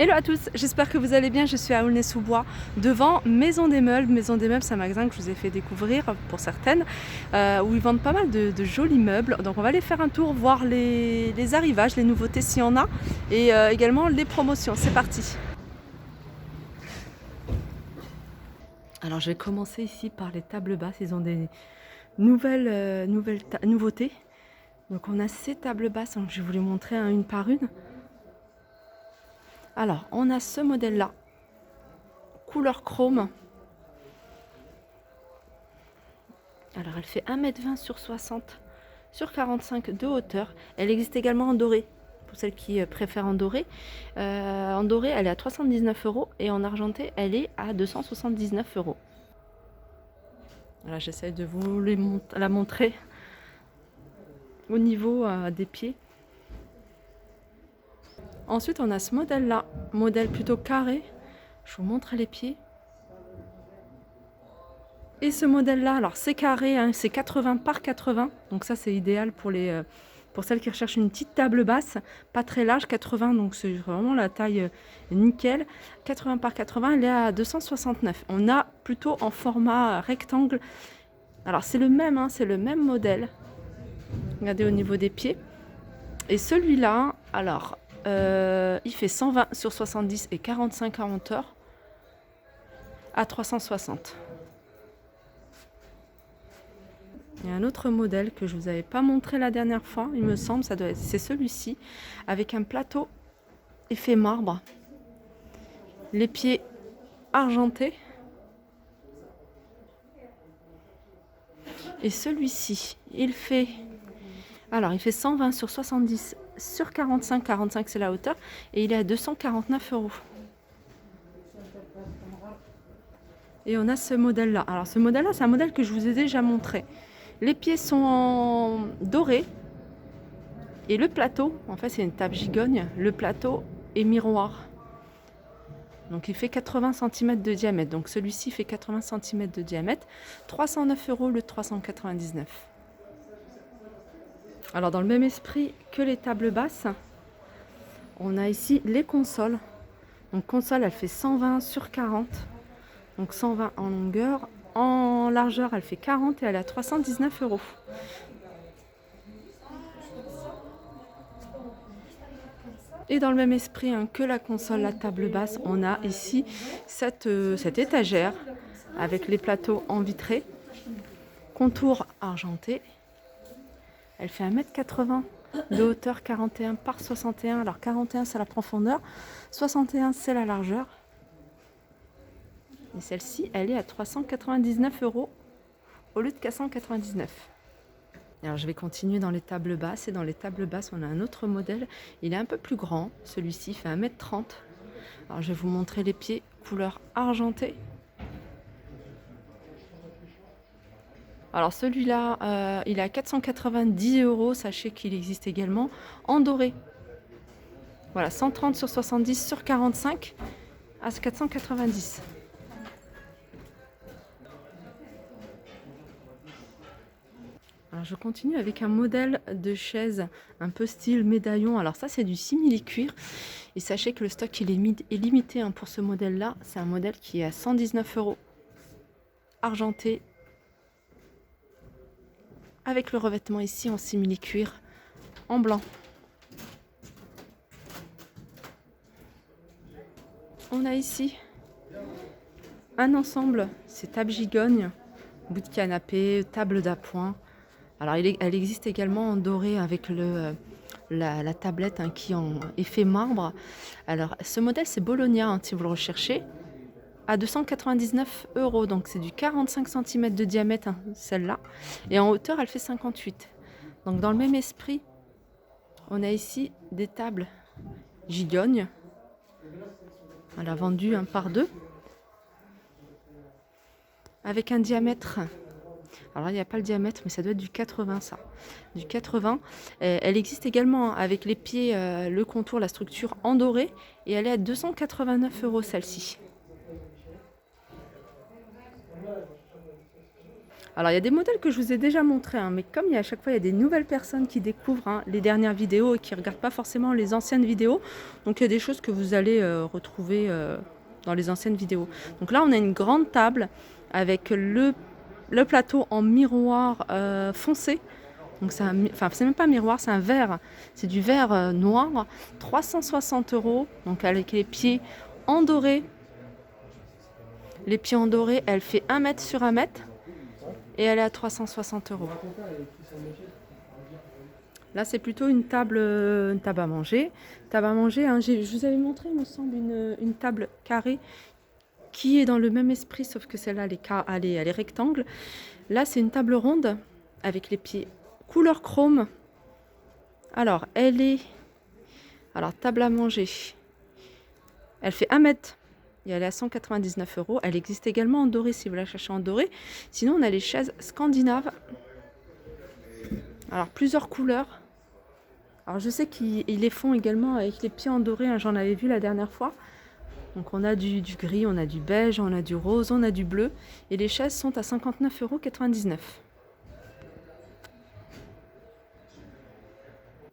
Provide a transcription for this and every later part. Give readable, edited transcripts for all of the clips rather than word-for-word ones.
Hello à tous, j'espère que vous allez bien. Je suis à Aulnay-sous-Bois devant Maison des Meubles. Maison des Meubles, c'est un magasin que je vous ai fait découvrir pour certaines, où ils vendent pas mal de jolis meubles. Donc on va aller faire un tour, voir les arrivages, les nouveautés s'il y en a, et également les promotions. C'est parti. Alors je vais commencer ici par les tables basses. Ils ont des nouveautés. Donc on a ces tables basses, donc je vais vous les montrer une par une. Alors on a ce modèle là, couleur chrome. Alors elle fait 1,20 m sur 60 sur 45 de hauteur. Elle existe également en doré, pour celles qui préfèrent en doré. En doré, elle est à 319 € et en argenté, elle est à 279 €. Voilà, j'essaie de vous la montrer au niveau des pieds. Ensuite, on a ce modèle-là, modèle plutôt carré. Je vous montre les pieds. Et ce modèle-là, alors c'est carré, hein, c'est 80 par 80. Donc ça, c'est idéal pour celles qui recherchent une petite table basse, pas très large, 80. Donc c'est vraiment la taille nickel. 80 par 80, elle est à 269. On a plutôt en format rectangle. Alors c'est le même, hein, c'est le même modèle. Regardez au niveau des pieds. Et celui-là, alors, il fait 120 sur 70 et 45 en hauteur à 360. Il y a un autre modèle que je ne vous avais pas montré la dernière fois, il me semble, c'est celui-ci, avec un plateau effet marbre, les pieds argentés. Et celui-ci, il fait 120 sur 70 sur 45, 45 c'est la hauteur, et il est à 249 €. Et on a ce modèle-là. Alors ce modèle-là, c'est un modèle que je vous ai déjà montré. Les pieds sont en doré. Et le plateau, en fait c'est une table gigogne, le plateau est miroir. Donc il fait 80 cm de diamètre. Donc celui-ci fait 80 cm de diamètre. 309 € le 399. Alors dans le même esprit que les tables basses, on a ici les consoles. Donc console, elle fait 120 sur 40. Donc 120 en longueur. En largeur, elle fait 40 et elle est à 319 €. Et dans le même esprit que la console, la table basse, on a ici cette étagère avec les plateaux en vitré, contour argenté. Elle fait 1,80 m de hauteur, 41 par 61. Alors 41 c'est la profondeur, 61 c'est la largeur. Et celle-ci, elle est à 399 € au lieu de 499. Alors je vais continuer dans les tables basses, et dans les tables basses on a un autre modèle, il est un peu plus grand, celui-ci fait 1,30 m. Alors je vais vous montrer les pieds couleur argentée. Alors celui-là, il est à 490 €, sachez qu'il existe également en doré. Voilà, 130 sur 70 sur 45 à 490. Alors je continue avec un modèle de chaise un peu style médaillon. Alors ça c'est du simili-cuir. Et sachez que le stock il est limité pour ce modèle-là. C'est un modèle qui est à 119 €. Argenté. Avec le revêtement ici en simili-cuir en blanc. On a ici un ensemble, c'est table gigogne, bout de canapé, table d'appoint. Alors elle existe également en doré avec la tablette qui en effet marbre. Alors ce modèle c'est Bologna si vous le recherchez, à 299 €. Donc c'est du 45 cm de diamètre celle-là. Et en hauteur elle fait 58. Donc dans le même esprit, on a ici des tables gigognes. Elle a vendu par deux. Avec un diamètre. Alors il n'y a pas le diamètre, mais ça doit être du 80 ça. Du 80. Elle existe également avec les pieds, le contour, la structure en doré. Et elle est à 289 € celle-ci. Alors il y a des modèles que je vous ai déjà montrés, hein, mais comme à chaque fois il y a des nouvelles personnes qui découvrent les dernières vidéos et qui ne regardent pas forcément les anciennes vidéos, donc il y a des choses que vous allez retrouver dans les anciennes vidéos. Donc là on a une grande table avec le plateau en miroir foncé. Donc c'est même pas un miroir, c'est un verre. C'est du verre noir, 360 €, donc avec les pieds en doré. Les pieds en doré, elle fait 1 mètre sur 1 mètre et elle est à 360 €. Là, c'est plutôt une table à manger. Table à manger, hein, je vous avais montré, il me semble, une table carrée qui est dans le même esprit, sauf que celle-là, elle est rectangle. Là, c'est une table ronde avec les pieds couleur chrome. Alors, table à manger. Elle fait 1 mètre et elle est à 199 €. Elle existe également en doré si vous la cherchez en doré. Sinon, on a les chaises scandinaves. Alors, plusieurs couleurs. Alors, je sais qu'ils les font également avec les pieds en doré, hein, j'en avais vu la dernière fois. Donc, on a du gris, on a du beige, on a du rose, on a du bleu. Et les chaises sont à 59,99 €.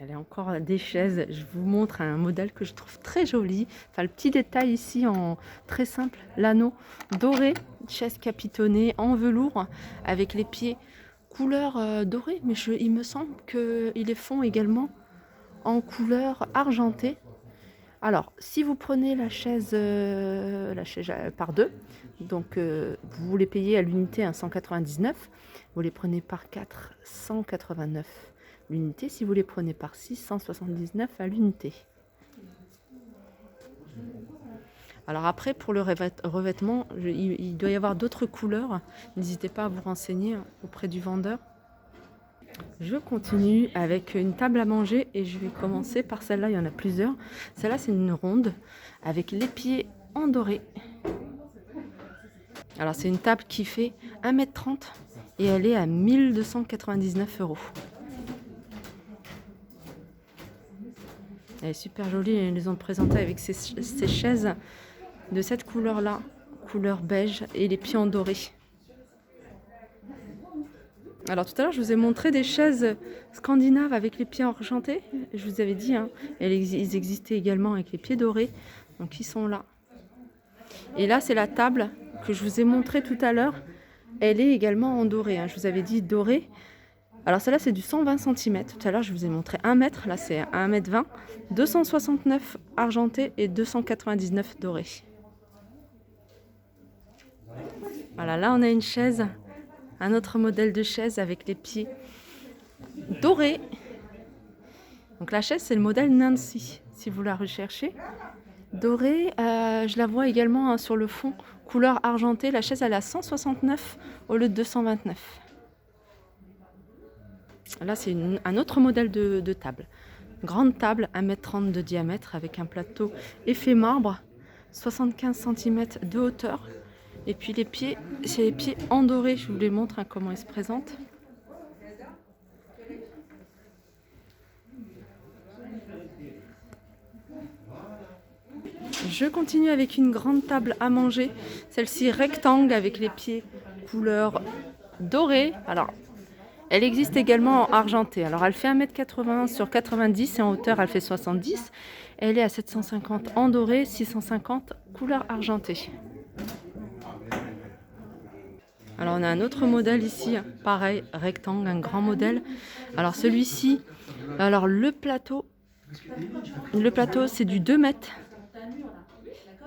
Elle est encore des chaises. Je vous montre un modèle que je trouve très joli. Enfin, le petit détail ici en très simple, l'anneau doré, chaise capitonnée en velours avec les pieds couleur dorée. Mais il me semble qu'ils les font également en couleur argentée. Alors, si vous prenez la chaise par deux, donc vous les payez à l'unité à 199, vous les prenez par 4, 189 l'unité. Si vous les prenez par 6, 179 à l'unité. Alors après, pour le revêtement, il doit y avoir d'autres couleurs. N'hésitez pas à vous renseigner auprès du vendeur. Je continue avec une table à manger et je vais commencer par celle-là, il y en a plusieurs. Celle-là, c'est une ronde avec les pieds en doré. Alors, c'est une table qui fait 1,30 m et elle est à 1299 €. Elle est super jolie, ils les ont présentées avec ces chaises de cette couleur-là, couleur beige et les pieds en doré. Alors tout à l'heure, je vous ai montré des chaises scandinaves avec les pieds argentés. Je vous avais dit, hein, ils existaient également avec les pieds dorés. Donc ils sont là. Et là, c'est la table que je vous ai montrée tout à l'heure. Elle est également en doré. Hein. Je vous avais dit doré. Alors celle-là, c'est du 120 cm. Tout à l'heure, je vous ai montré 1 mètre. Là, c'est 1,20 m. 269 argenté et 299 doré. Voilà, là, on a une chaise. Un autre modèle de chaise avec les pieds dorés. Donc la chaise, c'est le modèle Nancy, si vous la recherchez. Dorée, je la vois également sur le fond, couleur argentée. La chaise, elle est à 169 au lieu de 229. Là, c'est un autre modèle de table. Grande table, 1,30 m de diamètre avec un plateau effet marbre, 75 cm de hauteur. Et puis les pieds, c'est les pieds en doré. Je vous les montre comment ils se présentent. Je continue avec une grande table à manger. Celle-ci rectangle avec les pieds couleur dorée. Alors, elle existe également en argenté. Alors, elle fait 1,80 m sur 90 et en hauteur, elle fait 70. Elle est à 750 en doré, 650 couleur argentée. Alors on a un autre modèle ici, pareil, rectangle, un grand modèle. Alors celui-ci, alors le plateau c'est du 2 mètres.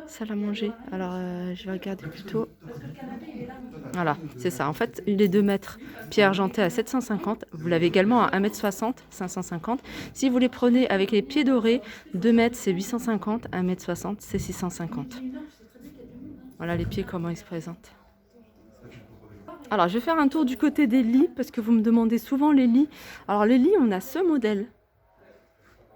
Salle à manger. Alors je vais regarder plutôt. Voilà, c'est ça. En fait, il est 2 mètres. Pied argenté à 750. Vous l'avez également à 1,60 m, 550. Si vous les prenez avec les pieds dorés, 2 mètres c'est 850, 1,60 m c'est 650. Voilà les pieds, comment ils se présentent. Alors, je vais faire un tour du côté des lits, parce que vous me demandez souvent les lits. Alors, les lits, on a ce modèle.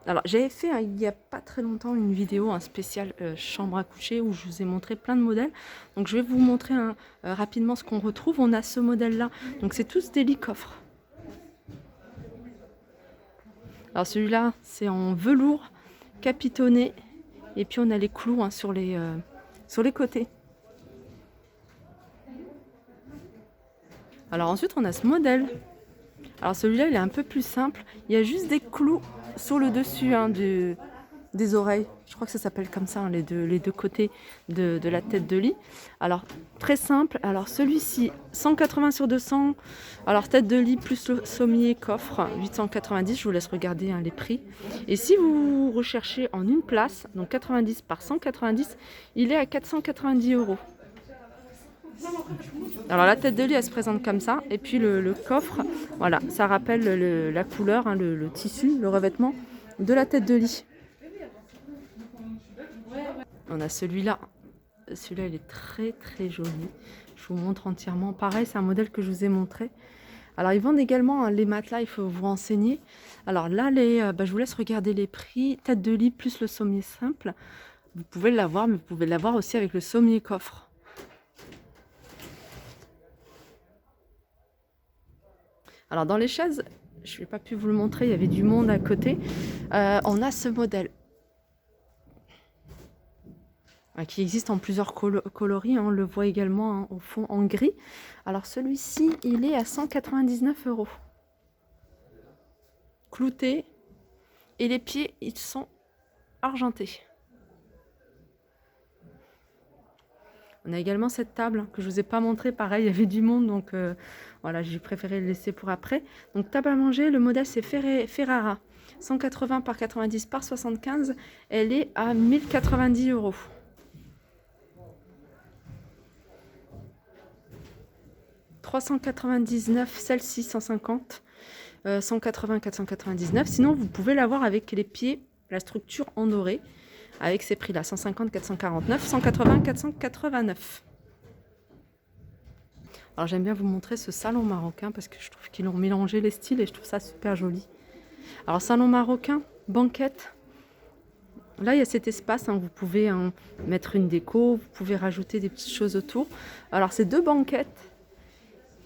Alors, j'avais fait, il n'y a pas très longtemps, une vidéo, un spécial chambre à coucher, où je vous ai montré plein de modèles. Donc, je vais vous montrer rapidement ce qu'on retrouve. On a ce modèle-là. Donc, c'est tous des lits coffres. Alors, celui-là, c'est en velours capitonné. Et puis, on a les clous sur les côtés. Alors ensuite, on a ce modèle. Alors celui-là, il est un peu plus simple. Il y a juste des clous sur le dessus des oreilles. Je crois que ça s'appelle comme ça, hein, les deux côtés de la tête de lit. Alors, très simple. Alors celui-ci, 180 sur 200. Alors tête de lit plus le sommier coffre, 890. Je vous laisse regarder, hein, les prix. Et si vous recherchez en une place, donc 90 par 190, il est à 490 €. Alors la tête de lit, elle se présente comme ça. Et puis le coffre, voilà, ça rappelle la couleur, hein, le tissu, le revêtement de la tête de lit. On a celui-là. Celui-là, il est très très joli. Je vous montre entièrement. Pareil, c'est un modèle que je vous ai montré. Alors ils vendent également, hein, les matelas, il faut vous renseigner. Alors là, je vous laisse regarder les prix. Tête de lit plus le sommier simple. Vous pouvez l'avoir, mais vous pouvez l'avoir aussi avec le sommier coffre. Alors dans les chaises, je n'ai pas pu vous le montrer, il y avait du monde à côté. On a ce modèle qui existe en plusieurs coloris, hein, on le voit également, hein, au fond en gris. Alors celui-ci, il est à 199 €. Clouté, et les pieds, ils sont argentés. On a également cette table que je ne vous ai pas montré, pareil, il y avait du monde, donc voilà, j'ai préféré le laisser pour après. Donc table à manger, le modèle c'est Ferrara, 180 par 90 par 75, elle est à 1090 €. « 399, celle-ci 150, 180, 499. Sinon, vous pouvez l'avoir avec les pieds, la structure en doré, avec ces prix-là, 150, 449, 180, 489. Alors j'aime bien vous montrer ce salon marocain parce que je trouve qu'ils ont mélangé les styles et je trouve ça super joli. Alors salon marocain, banquette. Là, il y a cet espace, hein, vous pouvez, hein, mettre une déco, vous pouvez rajouter des petites choses autour. Alors c'est 2 banquettes.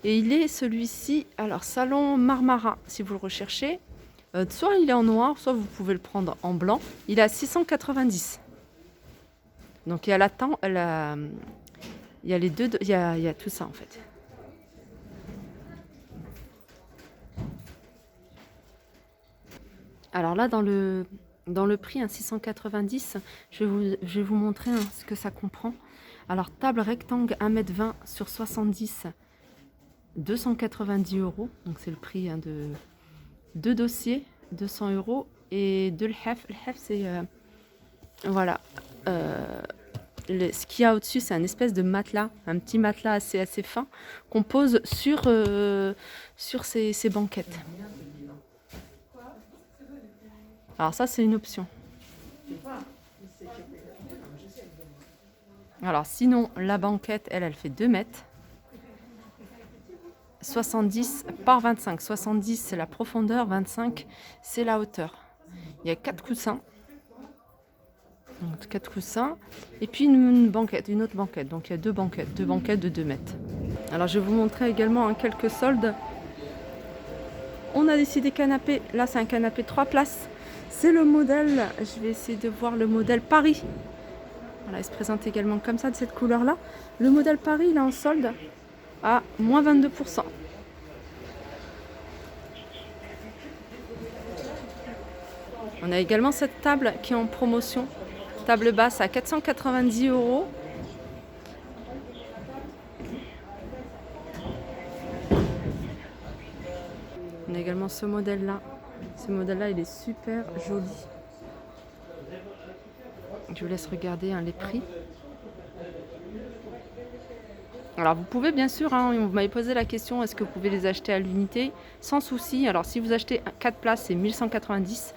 Et il est celui-ci, alors salon Marmara, si vous le recherchez. Soit il est en noir, soit vous pouvez le prendre en blanc. Il est à 690. Donc il y a il y a les deux, il y a tout ça en fait. Alors là, dans le prix, hein, 690, je vais vous montrer, hein, ce que ça comprend. Alors table rectangle 1,20 m sur 70, 290 €. Donc c'est le prix, hein, de 2 dossiers, 200 €. Et de l'hef. L'hef, c'est voilà. Ce qu'il y a au-dessus, c'est un espèce de matelas, un petit matelas assez fin, qu'on pose sur ces banquettes. Alors ça, c'est une option. Alors sinon, la banquette, elle fait 2 mètres. 70 par 25. 70, c'est la profondeur, 25, c'est la hauteur. Il y a 4 coussins. Donc 4 coussins. Et puis une banquette, une autre banquette. Donc il y a 2 banquettes de 2 mètres. Alors je vais vous montrer également, hein, quelques soldes. On a décidé canapé. Là, c'est un canapé 3 places. C'est le modèle, je vais essayer de voir le modèle Paris. Voilà, il se présente également comme ça, de cette couleur-là. Le modèle Paris, il est en solde à moins 22%. On a également cette table qui est en promotion. Table basse à 490 €. On a également ce modèle-là. Ce modèle-là, il est super joli. Je vous laisse regarder, hein, les prix. Alors vous pouvez bien sûr, hein, vous m'avez posé la question, est-ce que vous pouvez les acheter à l'unité? Sans souci. Alors si vous achetez 4 places, c'est 1190.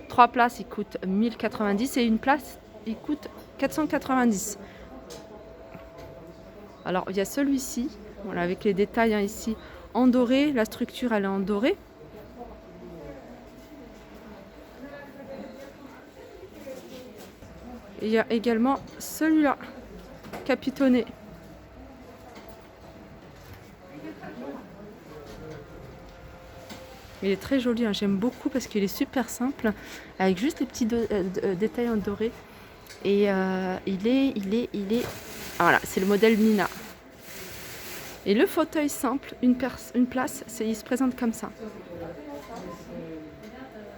3 places, il coûte 1090. Et une place, il coûte 490. Alors il y a celui-ci, voilà, avec les détails, hein, ici en doré. La structure, elle est en doré. Et il y a également celui-là, capitonné. Il est très joli, hein, j'aime beaucoup parce qu'il est super simple, avec juste les petits détails en doré. Et il est... Voilà, c'est le modèle Mina. Et le fauteuil simple, une place, il se présente comme ça.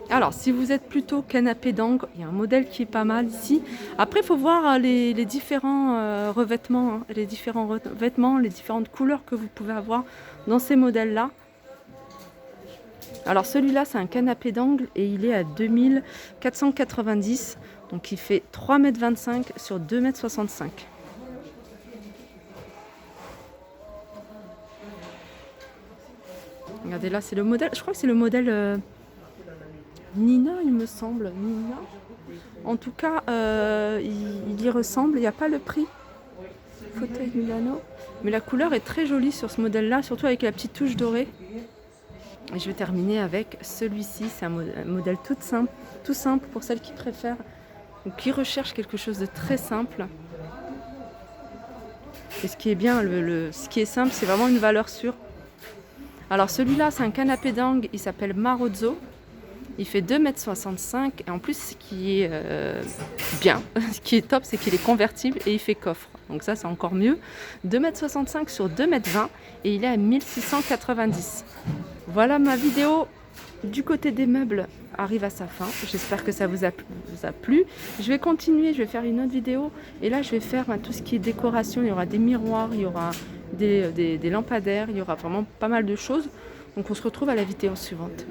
Alors, si vous êtes plutôt canapé d'angle, il y a un modèle qui est pas mal ici. Après, il faut voir les différents revêtements, hein, les différentes couleurs que vous pouvez avoir dans ces modèles-là. Alors, celui-là, c'est un canapé d'angle et il est à 2490. Donc, il fait 3,25 m sur 2,65 m. Regardez là, c'est le modèle. Je crois que c'est le modèle Nina, il me semble. Nina. En tout cas, il y ressemble. Il n'y a pas le prix. Fauteuil Milano. Mais la couleur est très jolie sur ce modèle-là, surtout avec la petite touche dorée. Et je vais terminer avec celui-ci. C'est un modèle tout simple pour celles qui préfèrent ou qui recherchent quelque chose de très simple. Et ce qui est bien, ce qui est simple, c'est vraiment une valeur sûre. Alors celui-là, c'est un canapé d'angle, il s'appelle Marozzo. Il fait 2,65 m et en plus, ce qui est bien, ce qui est top, c'est qu'il est convertible et il fait coffre. Donc ça, c'est encore mieux. 2,65 m sur 2,20 m et il est à 1690. Voilà, ma vidéo du côté des meubles arrive à sa fin. J'espère que ça vous a plu. Je vais continuer, je vais faire une autre vidéo et là, je vais faire tout ce qui est décoration. Il y aura des miroirs, il y aura des lampadaires, il y aura vraiment pas mal de choses. Donc on se retrouve à la vidéo suivante.